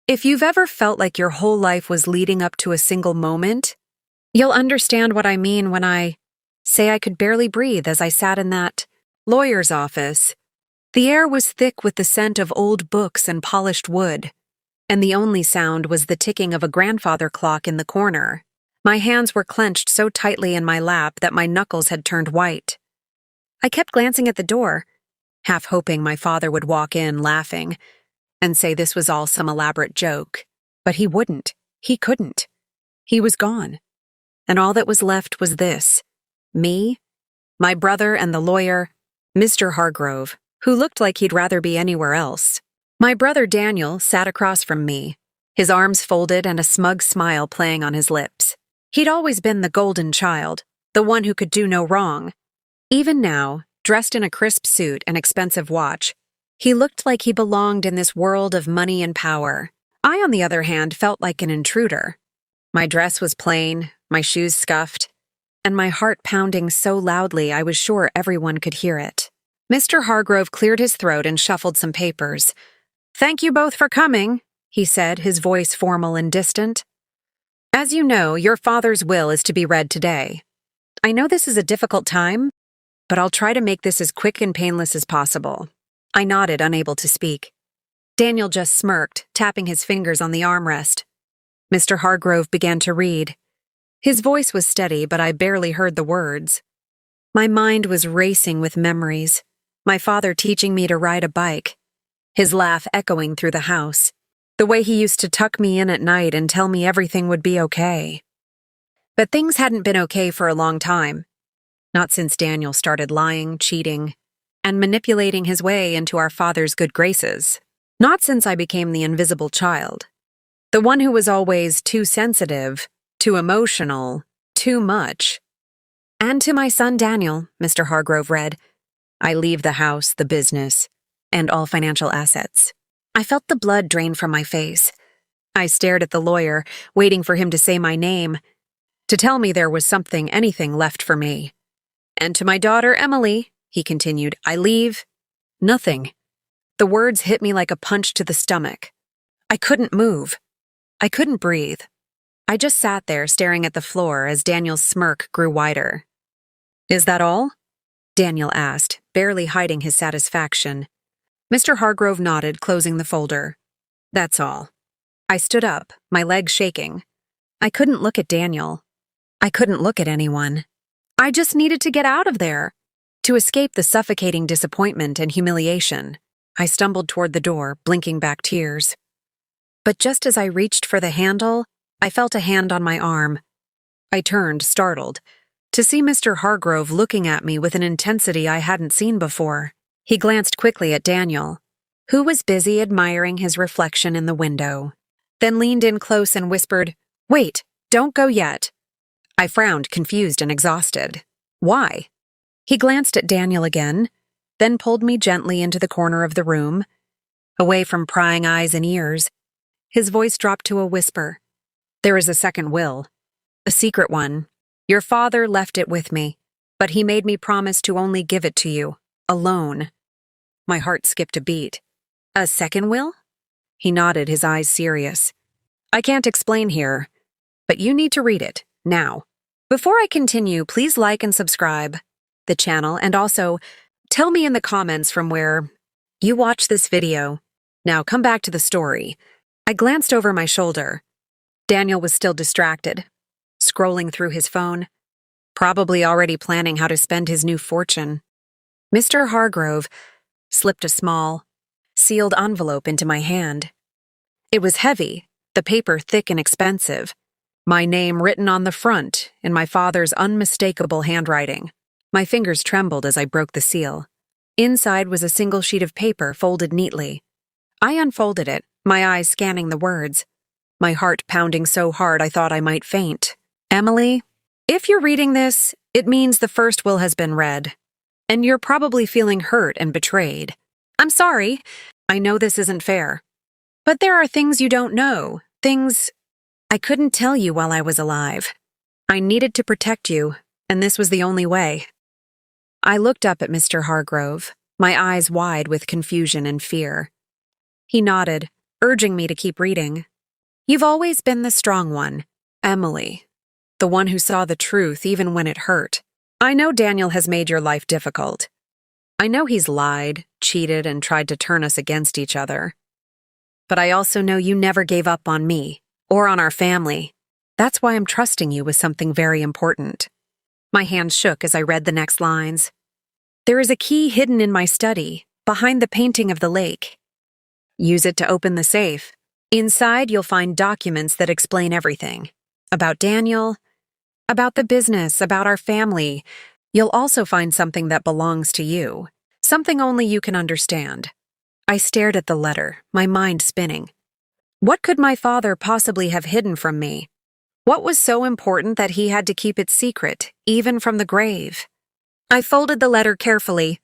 If you've ever felt like your whole life was leading up to a single moment, you'll understand what I mean when I say I could barely breathe as I sat in that lawyer's office. The air was thick with the scent of old books and polished wood, and the only sound was the ticking of a grandfather clock in the corner. My hands were clenched so tightly in my lap that my knuckles had turned white. I kept glancing at the door, half hoping my father would walk in laughing and say this was all some elaborate joke. But he wouldn't. He couldn't. He was gone. And all that was left was this: me, my brother, and the lawyer, Mr. Hargrove, who looked like he'd rather be anywhere else. My brother Daniel sat across from me, his arms folded and a smug smile playing on his lips. He'd always been the golden child, the one who could do no wrong. Even now, dressed in a crisp suit and expensive watch, he looked like he belonged in this world of money and power. I, on the other hand, felt like an intruder. My dress was plain, my shoes scuffed, and my heart pounding so loudly I was sure everyone could hear it. Mr. Hargrove cleared his throat and shuffled some papers. "Thank you both for coming," he said, his voice formal and distant. "As you know, your father's will is to be read today. I know this is a difficult time, but I'll try to make this as quick and painless as possible." I nodded, unable to speak. Daniel just smirked, tapping his fingers on the armrest. Mr. Hargrove began to read. His voice was steady, but I barely heard the words. My mind was racing with memories. My father teaching me to ride a bike, his laugh echoing through the house, the way he used to tuck me in at night and tell me everything would be okay. But things hadn't been okay for a long time. Not since Daniel started lying, cheating, and manipulating his way into our father's good graces. Not since I became the invisible child. The one who was always too sensitive, too emotional, too much. "And to my son Daniel," Mr. Hargrove read, "I leave the house, the business, and all financial assets." I felt the blood drain from my face. I stared at the lawyer, waiting for him to say my name, to tell me there was something, anything left for me. "And to my daughter Emily," he continued, "I leave nothing." The words hit me like a punch to the stomach. I couldn't move. I couldn't breathe. I just sat there staring at the floor as Daniel's smirk grew wider. "Is that all?" Daniel asked, barely hiding his satisfaction. Mr. Hargrove nodded, closing the folder. "That's all." I stood up, my legs shaking. I couldn't look at Daniel. I couldn't look at anyone. I just needed to get out of there, to escape the suffocating disappointment and humiliation. I stumbled toward the door, blinking back tears. But just as I reached for the handle, I felt a hand on my arm. I turned, startled, to see Mr. Hargrove looking at me with an intensity I hadn't seen before. He glanced quickly at Daniel, who was busy admiring his reflection in the window, then leaned in close and whispered, "Wait, don't go yet." I frowned, confused and exhausted. "Why?" He glanced at Daniel again, then pulled me gently into the corner of the room, away from prying eyes and ears. His voice dropped to a whisper. "There is a second will. A secret one. Your father left it with me, but he made me promise to only give it to you, alone." My heart skipped a beat. "A second will?" He nodded, his eyes serious. "I can't explain here, but you need to read it, now. Before I continue, please like and subscribe the channel, and also tell me in the comments from where you watch this video. Now come back to the story." I glanced over my shoulder. Daniel was still distracted, scrolling through his phone, probably already planning how to spend his new fortune. Mr. Hargrove slipped a small, sealed envelope into my hand. It was heavy, the paper thick and expensive, my name written on the front in my father's unmistakable handwriting. My fingers trembled as I broke the seal. Inside was a single sheet of paper folded neatly. I unfolded it, my eyes scanning the words, my heart pounding so hard I thought I might faint. "Emily, if you're reading this, it means the first will has been read, and you're probably feeling hurt and betrayed. I'm sorry. I know this isn't fair. But there are things you don't know, things I couldn't tell you while I was alive. I needed to protect you, and this was the only way." I looked up at Mr. Hargrove, my eyes wide with confusion and fear. He nodded, urging me to keep reading. You've always been the strong one, Emily, the one who saw the truth even when it hurt. I know Daniel has made your life difficult. I know he's lied, cheated, and tried to turn us against each other. But I also know you never gave up on me, or on our family. That's why I'm trusting you with something very important. My hand shook as I read the next lines. There is a key hidden in my study, behind the painting of the lake. Use it to open the safe. Inside, you'll find documents that explain everything. About Daniel, about the business, about our family. You'll also find something that belongs to you, something only you can understand. I stared at the letter, my mind spinning. What could my father possibly have hidden from me? What was so important that he had to keep it secret, even from the grave? I folded the letter carefully,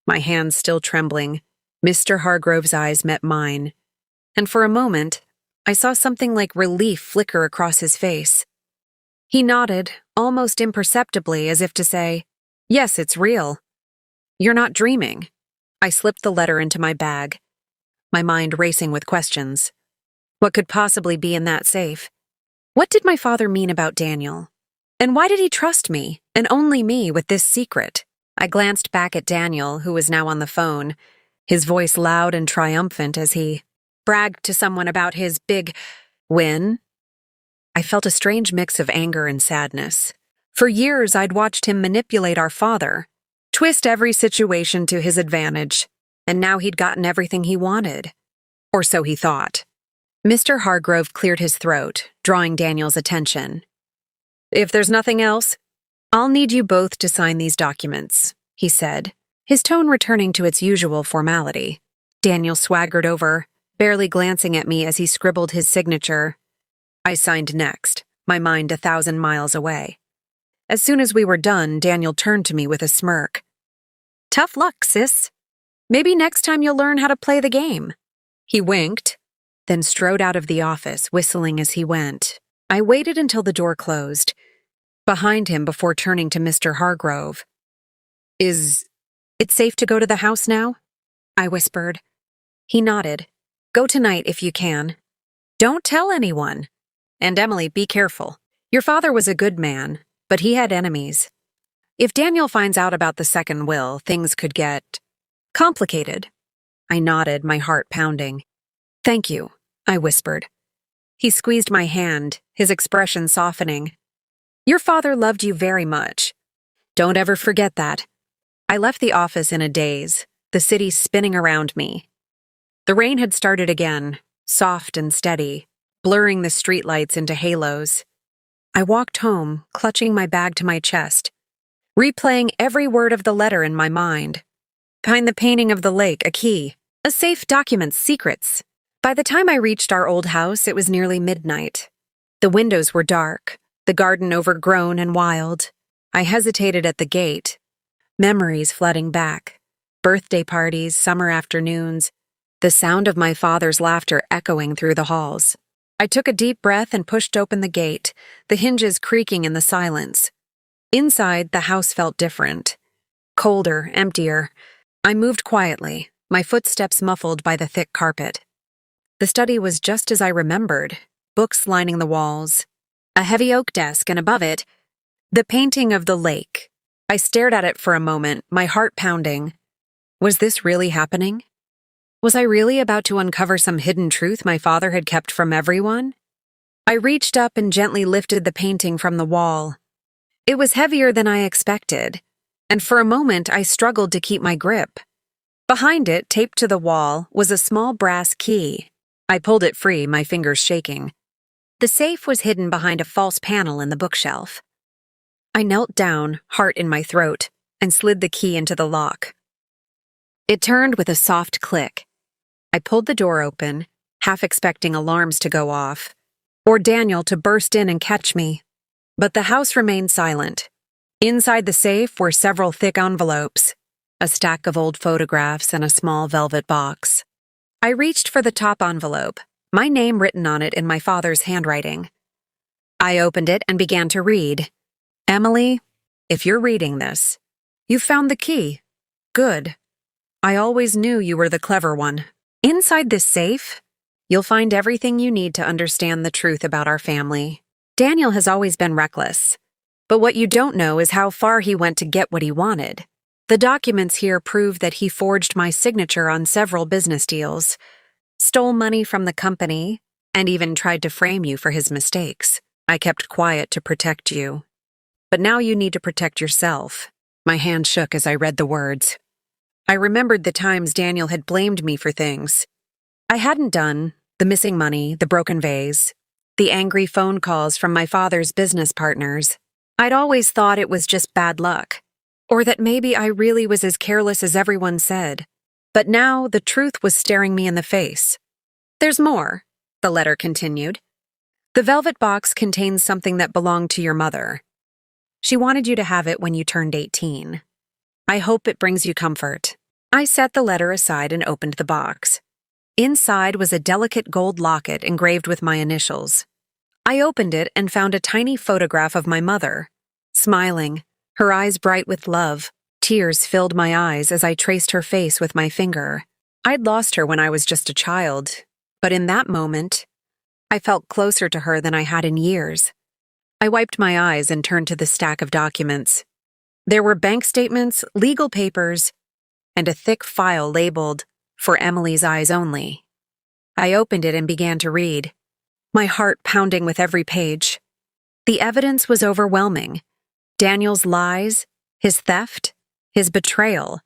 my hands still trembling. Mr. Hargrove's eyes met mine, and for a moment, I saw something like relief flicker across his face. He nodded, almost imperceptibly, as if to say, "Yes, it's real. You're not dreaming." I slipped the letter into my bag, my mind racing with questions. What could possibly be in that safe? What did my father mean about Daniel? And why did he trust me, and only me, with this secret? I glanced back at Daniel, who was now on the phone, his voice loud and triumphant as he bragged to someone about his big win. I felt a strange mix of anger and sadness. For years, I'd watched him manipulate our father, twist every situation to his advantage, and now he'd gotten everything he wanted. Or so he thought. Mr. Hargrove cleared his throat, drawing Daniel's attention. If there's nothing else, I'll need you both to sign these documents, he said, his tone returning to its usual formality. Daniel swaggered over, barely glancing at me as he scribbled his signature. I signed next, my mind 1,000 miles away. As soon as we were done, Daniel turned to me with a smirk. Tough luck, sis. Maybe next time you'll learn how to play the game. He winked, then strode out of the office, whistling as he went. I waited until the door closed, behind him before turning to Mr. Hargrove. Is it safe to go to the house now? I whispered. He nodded. Go tonight if you can. Don't tell anyone. And Emily, be careful. Your father was a good man, but he had enemies. If Daniel finds out about the second will, things could get complicated. I nodded, my heart pounding. Thank you, I whispered. He squeezed my hand, his expression softening. Your father loved you very much. Don't ever forget that. I left the office in a daze, the city spinning around me. The rain had started again, soft and steady, blurring the streetlights into halos. I walked home, clutching my bag to my chest, replaying every word of the letter in my mind. Behind the painting of the lake, a key, a safe, documents, secrets. By the time I reached our old house, it was nearly midnight. The windows were dark, the garden overgrown and wild. I hesitated at the gate, memories flooding back. Birthday parties, summer afternoons, the sound of my father's laughter echoing through the halls. I took a deep breath and pushed open the gate, the hinges creaking in the silence. Inside, the house felt different. Colder, emptier. I moved quietly, my footsteps muffled by the thick carpet. The study was just as I remembered, books lining the walls, a heavy oak desk, and above it, the painting of the lake. I stared at it for a moment, my heart pounding. Was this really happening? Was I really about to uncover some hidden truth my father had kept from everyone? I reached up and gently lifted the painting from the wall. It was heavier than I expected, and for a moment I struggled to keep my grip. Behind it, taped to the wall, was a small brass key. I pulled it free, my fingers shaking. The safe was hidden behind a false panel in the bookshelf. I knelt down, heart in my throat, and slid the key into the lock. It turned with a soft click. I pulled the door open, half expecting alarms to go off, or Daniel to burst in and catch me. But the house remained silent. Inside the safe were several thick envelopes, a stack of old photographs, and a small velvet box. I reached for the top envelope, my name written on it in my father's handwriting. I opened it and began to read. Emily, if you're reading this, you've found the key. Good. I always knew you were the clever one. Inside this safe, You'll find everything you need to understand the truth about our family. Daniel has always been reckless, but what you don't know is how far he went to get what he wanted. The documents here prove that he forged my signature on several business deals, stole money from the company, and even tried to frame you for his mistakes. I kept quiet to protect you. But now you need to protect yourself. My hand shook as I read the words. I remembered the times Daniel had blamed me for things I hadn't done, the missing money, the broken vase, the angry phone calls from my father's business partners. I'd always thought it was just bad luck, or that maybe I really was as careless as everyone said. But now the truth was staring me in the face. There's more, the letter continued. The velvet box contains something that belonged to your mother. She wanted you to have it when you turned 18. I hope it brings you comfort. I set the letter aside and opened the box. Inside was a delicate gold locket engraved with my initials. I opened it and found a tiny photograph of my mother, smiling, her eyes bright with love. Tears filled my eyes as I traced her face with my finger. I'd lost her when I was just a child, but in that moment, I felt closer to her than I had in years. I wiped my eyes and turned to the stack of documents. There were bank statements, legal papers, and a thick file labeled, "For Emily's eyes only." I opened it and began to read, my heart pounding with every page. The evidence was overwhelming. Daniel's lies, his theft, his betrayal.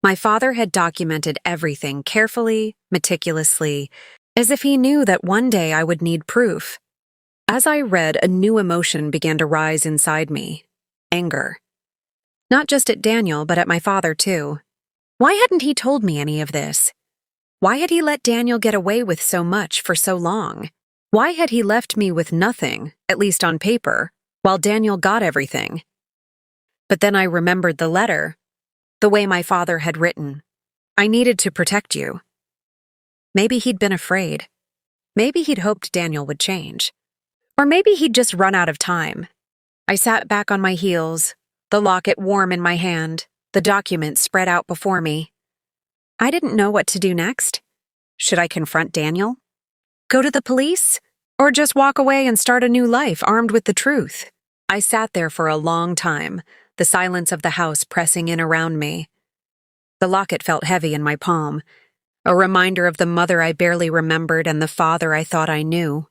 My father had documented everything carefully, meticulously, as if he knew that one day I would need proof. As I read, a new emotion began to rise inside me. Anger. Not just at Daniel, but at my father, too. Why hadn't he told me any of this? Why had he let Daniel get away with so much for so long? Why had he left me with nothing, at least on paper, while Daniel got everything? But then I remembered the letter, the way my father had written. I needed to protect you. Maybe he'd been afraid. Maybe he'd hoped Daniel would change. Or maybe he'd just run out of time. I sat back on my heels, the locket warm in my hand, the document spread out before me. I didn't know what to do next. Should I confront Daniel? Go to the police? Or just walk away and start a new life armed with the truth? I sat there for a long time, the silence of the house pressing in around me. The locket felt heavy in my palm, a reminder of the mother I barely remembered and the father I thought I knew.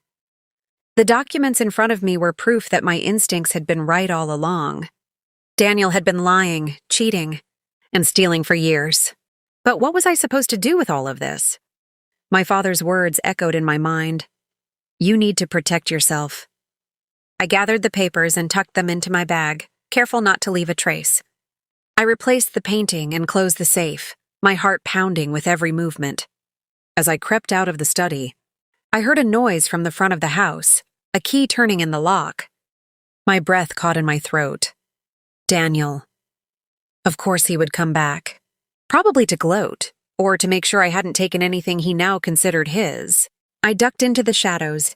The documents in front of me were proof that my instincts had been right all along. Daniel had been lying, cheating, and stealing for years. But what was I supposed to do with all of this? My father's words echoed in my mind. You need to protect yourself. I gathered the papers and tucked them into my bag, careful not to leave a trace. I replaced the painting and closed the safe, my heart pounding with every movement. As I crept out of the study, I heard a noise from the front of the house, a key turning in the lock. My breath caught in my throat. Daniel. Of course he would come back. Probably to gloat, or to make sure I hadn't taken anything he now considered his. I ducked into the shadows,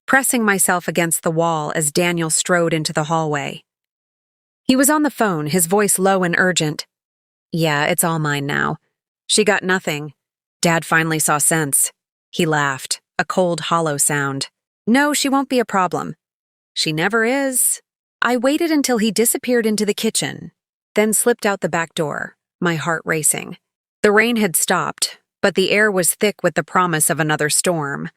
pressing myself against the wall as Daniel strode into the hallway. He was on the phone, his voice low and urgent. Yeah, it's all mine now. She got nothing. Dad finally saw sense. He laughed, a cold, hollow sound. No, she won't be a problem. She never is. I waited until he disappeared into the kitchen, then slipped out the back door, my heart racing. The rain had stopped, but the air was thick with the promise of another storm.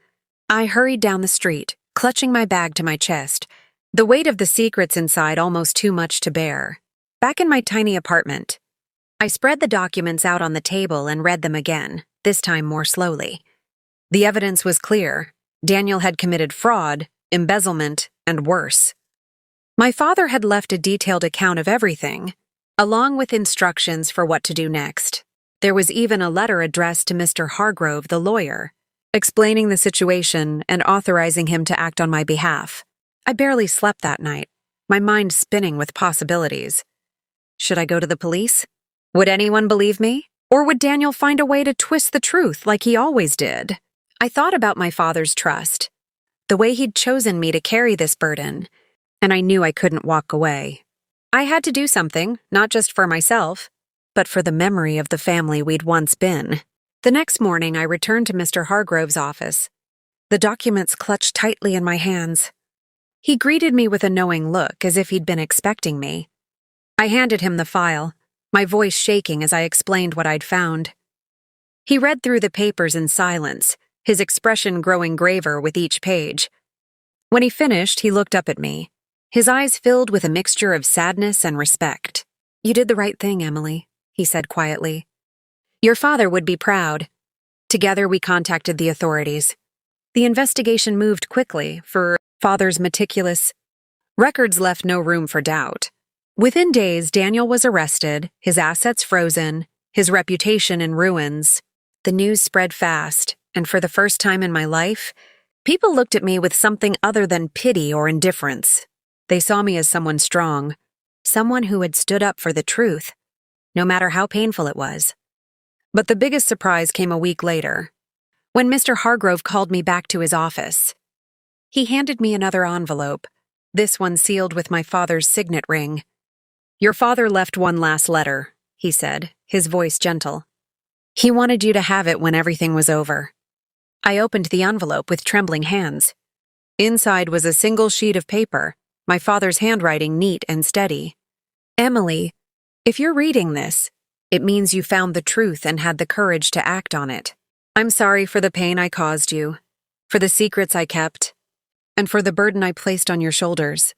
I hurried down the street, clutching my bag to my chest, the weight of the secrets inside almost too much to bear. Back in my tiny apartment, I spread the documents out on the table and read them again, this time more slowly. The evidence was clear. Daniel had committed fraud, embezzlement, and worse. My father had left a detailed account of everything, along with instructions for what to do next. There was even a letter addressed to Mr. Hargrove, the lawyer, explaining the situation and authorizing him to act on my behalf. I barely slept that night, my mind spinning with possibilities. Should I go to the police? Would anyone believe me? Or would Daniel find a way to twist the truth like he always did? I thought about my father's trust, the way he'd chosen me to carry this burden, and I knew I couldn't walk away. I had to do something, not just for myself, but for the memory of the family we'd once been. The next morning, I returned to Mr. Hargrove's office, the documents clutched tightly in my hands. He greeted me with a knowing look, as if he'd been expecting me. I handed him the file, my voice shaking as I explained what I'd found. He read through the papers in silence, his expression growing graver with each page. When he finished, he looked up at me, his eyes filled with a mixture of sadness and respect. "You did the right thing, Emily," he said quietly. "Your father would be proud." Together, we contacted the authorities. The investigation moved quickly, for father's meticulous records left no room for doubt. Within days, Daniel was arrested, his assets frozen, his reputation in ruins. The news spread fast, and for the first time in my life, people looked at me with something other than pity or indifference. They saw me as someone strong, someone who had stood up for the truth, no matter how painful it was. But the biggest surprise came a week later, when Mr. Hargrove called me back to his office. He handed me another envelope, this one sealed with my father's signet ring. "Your father left one last letter," he said, his voice gentle. "He wanted you to have it when everything was over." I opened the envelope with trembling hands. Inside was a single sheet of paper, my father's handwriting neat and steady. "Emily, if you're reading this, it means you found the truth and had the courage to act on it. I'm sorry for the pain I caused you, for the secrets I kept, and for the burden I placed on your shoulders.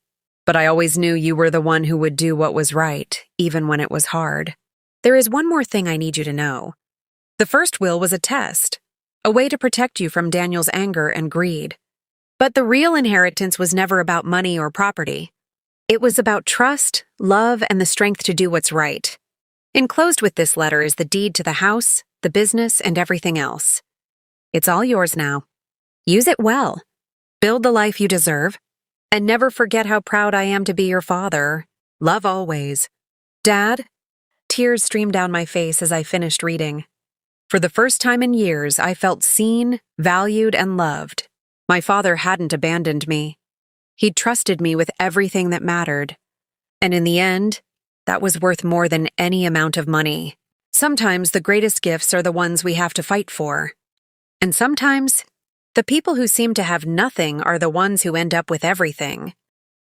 But I always knew you were the one who would do what was right, even when it was hard. There is one more thing I need you to know. The first will was a test, a way to protect you from Daniel's anger and greed. But the real inheritance was never about money or property. It was about trust, love, and the strength to do what's right. Enclosed with this letter is the deed to the house, the business, and everything else. It's all yours now. Use it well. Build the life you deserve. And never forget how proud I am to be your father. Love always. Dad?" Tears streamed down my face as I finished reading. For the first time in years, I felt seen, valued, and loved. My father hadn't abandoned me. He'd trusted me with everything that mattered. And in the end, that was worth more than any amount of money. Sometimes the greatest gifts are the ones we have to fight for. And sometimes, the people who seem to have nothing are the ones who end up with everything.